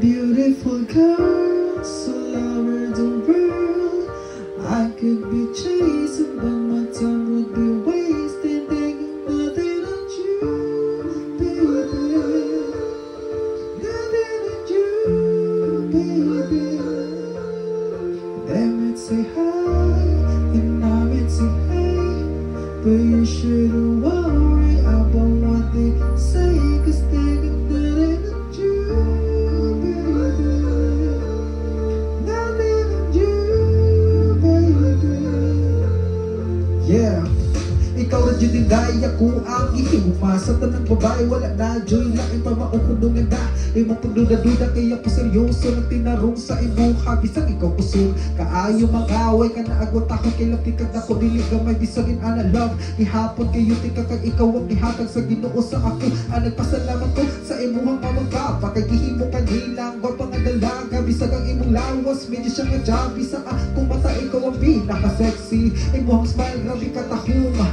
Beautiful girls all over the world. I could be chasing, but my time would be wasted thinking nothing on you, baby. Nothing on you, baby. They might say hi, and I might say hey, but you shouldn't worry about what they say, 'cause they got nothing on you, baby. Nothing on you, baby. Yeah. Ikaw na dyan din dahil ako ang ihimuma sa tanang babae, wala na joy lain pa maukundong nga imong pagduda-duda kaya ko seryoso ng tinarong sa imong habisang ikaw kusog kaayo mag-away ka na agwat ako kay lapikag na ko dili gamay bisagin ana love ihapon kayo tika kag ikaw ang ihatag sa Ginoo sa ako ang nagpasalamat ko sa imong mamangka pakagihimo kanilang gwapa nga dalaga bisag ang imong lawas medyo siya nga jabi sa akong mata ikaw ang pinaka-sexy imong smile grabe katahuma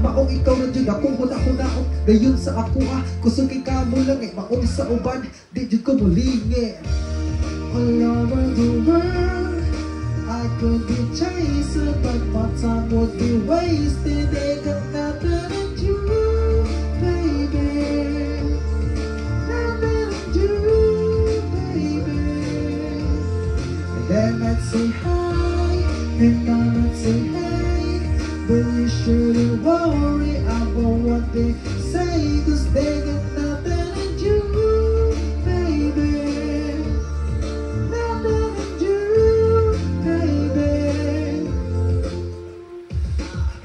maong ikaw na dyan akong huna-hunaon gayon sa ako kusugin ka mo lang maong sa uban di dyan ko mulingi all over the world I could be chasing but my time would be wasted they got nothing on you baby nothing on you baby and they might say hi and I might say hey but you shouldn't worry about what they say, 'cause they got nothing on you, baby. Nothing on you, baby.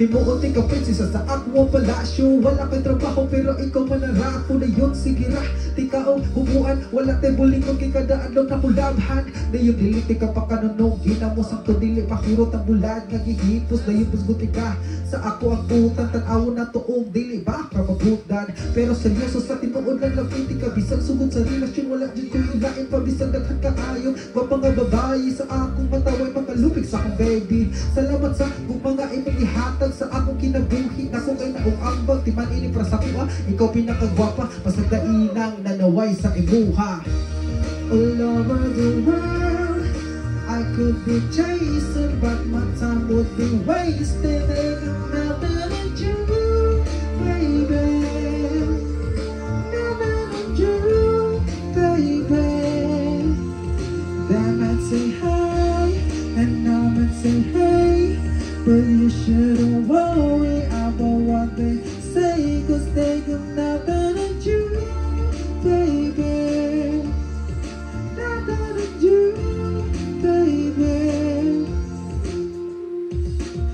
Himuot ka prinsesa sa akong palasyo. Wala kang trabaho pero ikaw manarako na yun. Sige ra, tikao, humuan. Wala tayo bulingon kay kada adlaw na kulabhan. Na yung diliti ka pa kanunog. Ginamo sang to dili mahurot ang bulad. Nagihipos na yung busguti ka. Sa ako ang utang tan-awon na tuong dili ba kapabutan. Pero seryoso sa tinuod lang lapiti ka. Bisag sugod sa relasyon wala dyan kung ilain pa. Bisag daghan ka ayo. Wapang nga babae sa akong mataway makalupig sa akong baby. Salamat sa kung mga imong ihatag sa akong kinabuhi na kung ay naong ambag timan ini para sa kuha ikaw pinakagwapa pasagdainang nanaway sa imuha all over the world I could be chasing but my time would be wasted and nothing on you baby nothing on you baby they might say hi and I might say hey but you shouldn't worry about what they say, 'cause they got nothing on you, baby. Nothing on you, baby.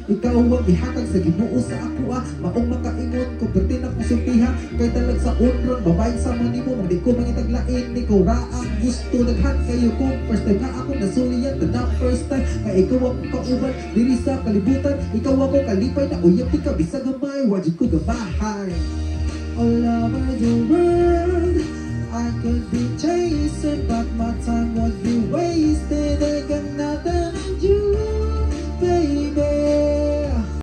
Ikaw ang ihatag sa Ginoo sa ako maong makaingon kung pertin akong sultiha kay talag sa unron babae sa manimo di ko mangitaglain ikaw ra ang gusto naghan kayo kung first time nga ako nasuliyan na first time kay ikaw ang kauban diri sa kalibutan ikaw ako kalipay na uyab di ka bisag gamay wajud ko gabahay all over the world I could be changed